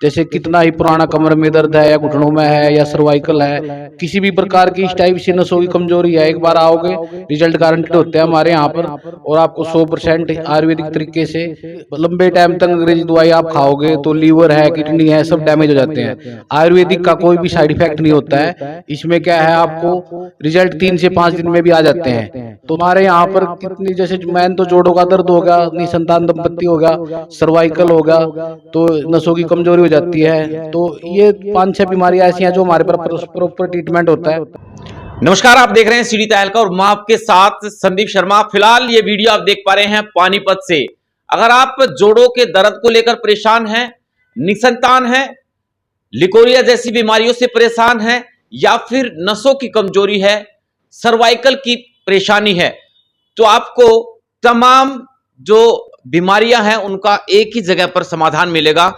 जैसे कितना ही पुराना कमर में दर्द है या घुटनों में है या सर्वाइकल है, किसी भी प्रकार की इस टाइप से नसों की कमजोरी है, एक बार आओगे रिजल्ट गारंटेड होते हैं हमारे यहाँ पर। और आपको 100% आयुर्वेदिक तरीके से लंबे टाइम तक अंग्रेजी दवाई आप खाओगे तो लीवर है, किडनी है, सब डैमेज हो जाते हैं। आयुर्वेदिक का कोई भी साइड इफेक्ट नहीं होता है। इसमें क्या है, आपको रिजल्ट 3 से 5 दिन में भी आ जाते हैं। तो हमारे यहाँ पर कितनी, जैसे मैन तो जोड़ों का दर्द हो गया, निसंतान दंपत्ति हो गया, सर्वाइकल हो गया, तो नसों की कमजोरी हो जाती है। तो ये 5-6 बीमारियां ऐसी हैं जो हमारे पर प्रॉपर ट्रीटमेंट होता है। नमस्कार, आप देख रहे हैं सीडी तहलका और मैं आपके साथ संदीप शर्मा। फिलहाल ये वीडियो आप देख पा रहे हैं पानीपत से। अगर आप जोड़ों के दर्द को लेकर परेशान हैं, निसंतान हैं, लिकोरिया जैसी बीमारियों से परेशान हैं, या फिर नसों की कमजोरी है, सर्वाइकल की परेशानी है, तो आपको तमाम जो बीमारियां हैं उनका एक ही जगह पर समाधान मिलेगा।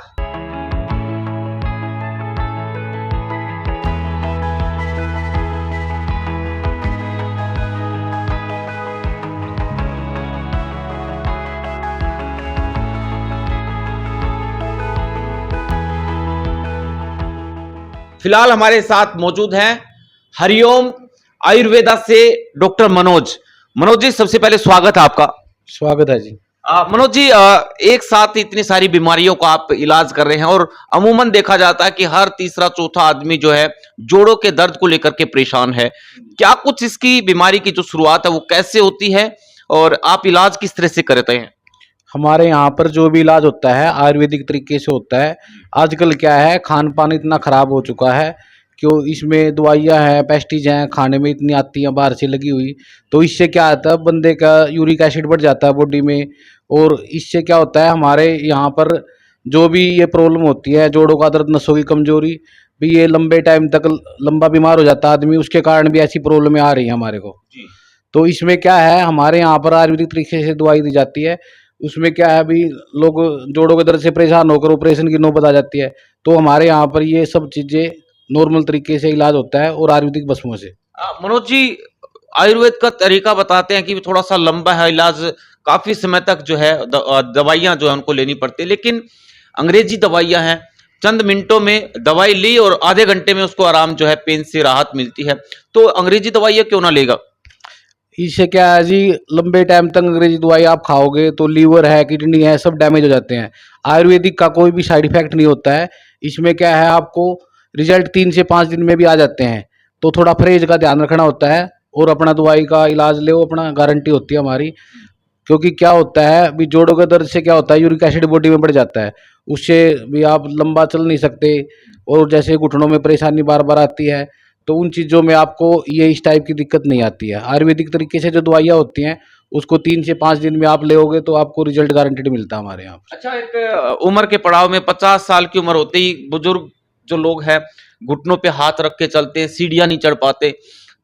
फिलहाल हमारे साथ मौजूद हैं हरिओम आयुर्वेदा से डॉक्टर मनोज। मनोज जी, सबसे पहले स्वागत है आपका। स्वागत है जी। मनोज जी, एक साथ इतनी सारी बीमारियों का आप इलाज कर रहे हैं और अमूमन देखा जाता है कि हर तीसरा चौथा आदमी जो है जोड़ों के दर्द को लेकर के परेशान है। क्या कुछ इसकी बीमारी की जो शुरुआत है वो कैसे होती है और आप इलाज किस तरह से करते हैं? हमारे यहाँ पर जो भी इलाज होता है आयुर्वेदिक तरीके से होता है। आजकल क्या है, खान पान इतना खराब हो चुका है, क्यों इसमें दवाइयाँ हैं, पेस्टिज हैं, खाने में इतनी आती हैं बाहर से लगी हुई। तो इससे क्या आता है, बंदे का यूरिक एसिड बढ़ जाता है बॉडी में। और इससे क्या होता है, हमारे यहाँ पर जो भी ये प्रॉब्लम होती है, जोड़ों का दर्द, नसों की कमजोरी भी, ये लंबे टाइम तक लंबा बीमार हो जाता है आदमी, उसके कारण भी ऐसी प्रॉब्लम आ रही है हमारे को। तो इसमें क्या है, हमारे यहाँ पर आयुर्वेदिक तरीके से दवाई दी जाती है। उसमें क्या है, अभी लोग जोड़ों के दर्द से परेशान होकर ऑपरेशन की नौबत आ जाती है। तो हमारे यहाँ पर ये सब चीज़ें नॉर्मल तरीके से इलाज होता है और आयुर्वेदिक वस्तुओं से। मनोज जी, आयुर्वेद का तरीका बताते हैं कि थोड़ा सा लंबा है इलाज, काफी समय तक जो है दवाइयां जो है उनको लेनी पड़ती है, लेकिन अंग्रेजी दवाइयां हैं, चंद मिनटों में दवाई ली और आधे घंटे में उसको आराम जो है पेन से राहत मिलती है। तो अंग्रेजी दवाइयां क्यों ना लेगा? इससे क्या है जी, लंबे टाइम तक अंग्रेजी दवाई आप खाओगे तो लीवर है, किडनी है, सब डैमेज हो जाते हैं। आयुर्वेदिक का कोई भी साइड इफेक्ट नहीं होता है। इसमें क्या है, आपको रिजल्ट 3 से 5 दिन में भी आ जाते हैं। तो थोड़ा परहेज का ध्यान रखना होता है और अपना दवाई का इलाज ले, अपना गारंटी होती है हमारी। क्योंकि क्या होता है, अभी जोड़ों के दर्द से क्या होता है, यूरिक एसिड बॉडी में बढ़ जाता है, उससे भी आप लंबा चल नहीं सकते। और जैसे घुटनों में परेशानी बार बार आती है, तो उन चीज़ों में आपको ये इस टाइप की दिक्कत नहीं आती है। आयुर्वेदिक तरीके से जो दवाइयाँ होती हैं उसको 3 से 5 दिन में आप लेोगे तो आपको रिजल्ट गारंटेड मिलता है हमारे यहाँ पर। अच्छा, एक उम्र के पड़ाव में 50 साल की उम्र होते ही बुजुर्ग जो लोग हैं घुटनों पे हाथ रख के चलते हैं, सीढ़ियां नहीं चढ़ पाते,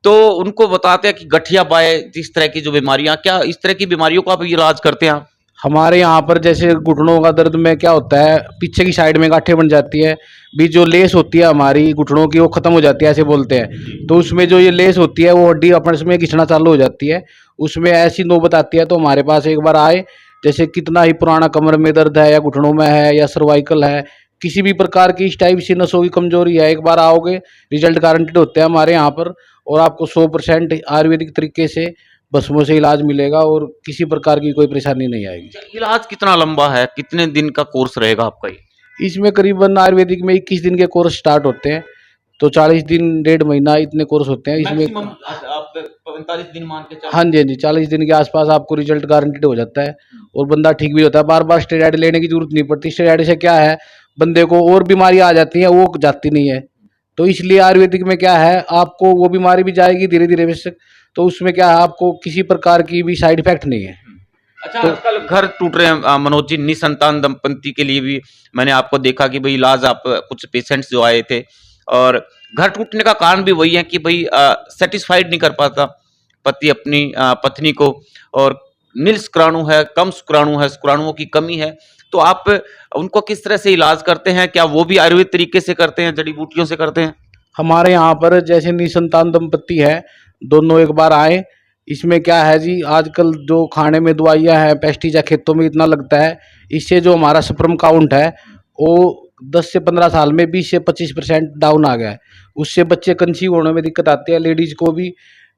तो उनको बताते हैं कि गठिया बाय, जिस तरह की जो बीमारियां, क्या इस तरह की बीमारियों का भी इलाज करते हैं आप? हमारे यहाँ पर जैसे घुटनों का दर्द में क्या होता है, पीछे की साइड में गांठें बन जाती है, भी जो लेस होती है हमारी घुटनों की वो खत्म हो जाती है ऐसे बोलते हैं। तो उसमें जो ये लेस होती है वो हड्डी अपन में घिसना चालू हो जाती है, उसमें ऐसी नौबत आती है। तो हमारे पास एक बार आए, जैसे कितना ही पुराना कमर में दर्द है या घुटनों में है या सर्वाइकल है, किसी भी प्रकार की इस टाइप से नसों की कमजोरी है, एक बार आओगे रिजल्ट गारंटेड होते हैं हमारे यहाँ पर। और आपको 100% आयुर्वेदिक तरीके से भस्मों से इलाज मिलेगा और किसी प्रकार की कोई परेशानी नहीं आएगी। इलाज कितना लंबा है, कितने दिन का कोर्स रहेगा आपका ये? इसमें करीबन आयुर्वेदिक में 21 दिन के कोर्स स्टार्ट होते हैं, तो 40 दिन, 1.5 महीना इतने कोर्स होते हैं इसमें। आप 45 दिन मान के चलो। हाँ जी, हाँ जी, 40 दिन के आसपास आपको रिजल्ट गारंटेड हो जाता है और बंदा ठीक भी होता है। बार बार स्टेरॉइड लेने की जरूरत नहीं पड़ती। स्टेरॉइड से क्या है, बंदे को और बीमारियां आ जाती हैं, वो जाती नहीं है। तो इसलिए आयुर्वेदिक में क्या है, आपको वो बीमारी भी जाएगी धीरे धीरे बेशक, तो उसमें क्या है, आपको किसी प्रकार की भी साइड इफेक्ट नहीं है। अच्छा, तो आजकल घर टूट रहे हैं मनोज जी, निसंतान दंपति के लिए भी मैंने आपको देखा कि भाई इलाज, आप कुछ पेशेंट्स जो आए थे, और घर टूटने का कारण भी वही है कि भाई सेटिस्फाइड नहीं कर पाता पति अपनी पत्नी को, और नील शुक्राणु है, कम शुक्राणु है, शुक्राणुओं की कमी है। तो आप उनको किस तरह से इलाज करते हैं? क्या वो भी आयुर्वेद तरीके से करते हैं, जड़ी बूटियों से करते हैं? हमारे यहाँ पर जैसे निसंतान दंपत्ति है, दोनों एक बार आए। इसमें क्या है जी, आजकल जो खाने में दवाइयाँ हैं, पेस्टिसाइड खेतों में इतना लगता है, इससे जो हमारा स्पर्म काउंट है वो 10 से 15 साल में 20 से 25% डाउन आ गया है। उससे बच्चे कंसीव होने में दिक्कत आती है, लेडीज को भी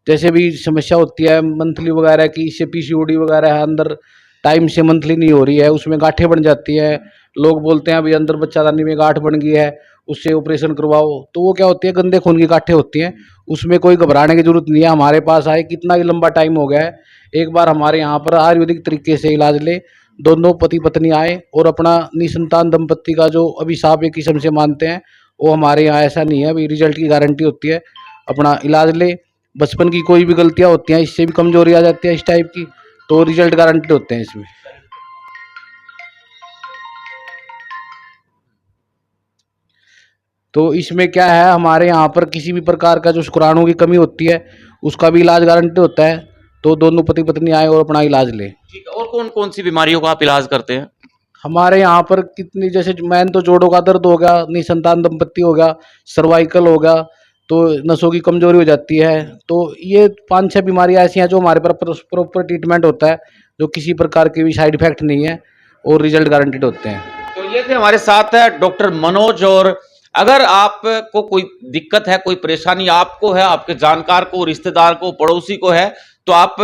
जैसे भी समस्या होती है मंथली वगैरह की, इससे पीसीओडी वगैरह है, अंदर टाइम से मंथली नहीं हो रही है, उसमें गांठें बन जाती है। लोग बोलते हैं अभी अंदर बच्चादानी में गांठ बन गई है, उससे ऑपरेशन करवाओ। तो वो क्या होती है, गंदे खून की गांठें होती हैं। उसमें कोई घबराने की जरूरत नहीं है। हमारे पास आए कितना ही लंबा टाइम हो गया है, एक बार हमारे यहाँ पर आयुर्वेदिक तरीके से इलाज ले। दोनों पति पत्नी आए और अपना निसंतान दंपत्ति का जो अभिशाप एक किस्म से मानते हैं, वो हमारे यहाँ ऐसा नहीं है। अभी रिजल्ट की गारंटी होती है। अपना इलाज ले, बचपन की कोई भी गलतियाँ होती हैं, इससे भी कमजोरी आ जाती है इस टाइप की, तो रिजल्ट गारंटी होते हैं इसमें। तो इसमें क्या है, हमारे यहाँ पर किसी भी प्रकार का जो शुक्राणु की कमी होती है उसका भी इलाज गारंटी होता है। तो दोनों पति पत्नी आए और अपना इलाज ले। ठीक है, और कौन कौन सी बीमारियों का आप इलाज करते हैं? हमारे यहाँ पर कितनी, जैसे मैन तो जोड़ों का दर्द हो गया, निसंतान दंपत्ति हो गया, सर्वाइकल हो गया, तो नसों की कमजोरी हो जाती है। तो ये 5-6 बीमारियाँ ऐसी हैं जो हमारे पर प्रॉपर ट्रीटमेंट होता है, जो किसी प्रकार के भी साइड इफेक्ट नहीं है और रिजल्ट गारंटेड होते हैं। तो ये थे हमारे साथ है डॉक्टर मनोज। और अगर आपको कोई दिक्कत है, कोई परेशानी आपको है, आपके जानकार को, रिश्तेदार को, पड़ोसी को है, तो आप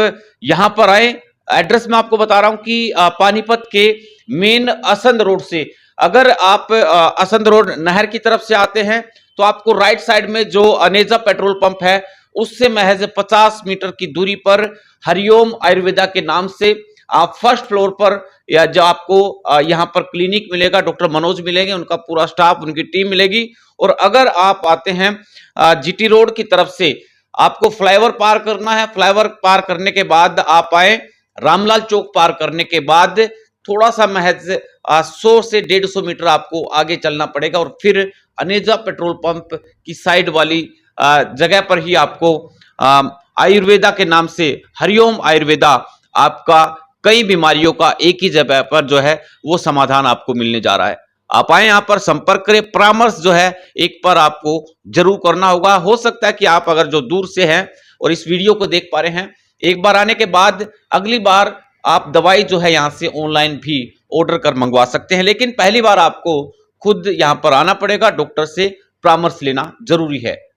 यहाँ पर आए। एड्रेस मैं आपको बता रहा हूँ कि पानीपत के मेन असंध रोड से, अगर आप असंध रोड नहर की तरफ से आते हैं तो आपको राइट साइड में जो अनेजा पेट्रोल पंप है उससे महज 50 मीटर की दूरी पर हरिओम आयुर्वेदा के नाम से आप फर्स्ट फ्लोर पर, या जो आपको यहाँ पर क्लिनिक मिलेगा, डॉक्टर मनोज मिलेंगे, उनका पूरा स्टाफ, उनकी टीम मिलेगी। और अगर आप आते हैं जीटी रोड की तरफ से, आपको फ्लाईओवर पार करना है। फ्लाईओवर पार करने के बाद आप आए, रामलाल चौक पार करने के बाद थोड़ा सा महज 100 से 150 मीटर आपको आगे चलना पड़ेगा और फिर अनेजा पेट्रोल पंप की साइड वाली जगह पर ही आपको आयुर्वेदा के नाम से, हरिओम आयुर्वेदा, आपका कई बीमारियों का एक ही जगह पर जो है वो समाधान आपको मिलने जा रहा है। आप आए, यहाँ पर संपर्क करें। परामर्श जो है एक पर आपको जरूर करना होगा। हो सकता है कि आप अगर जो दूर से हैं और इस वीडियो को देख पा रहे हैं, एक बार आने के बाद अगली बार आप दवाई जो है यहाँ से ऑनलाइन भी ऑर्डर कर मंगवा सकते हैं, लेकिन पहली बार आपको खुद यहाँ पर आना पड़ेगा, डॉक्टर से परामर्श लेना जरूरी है।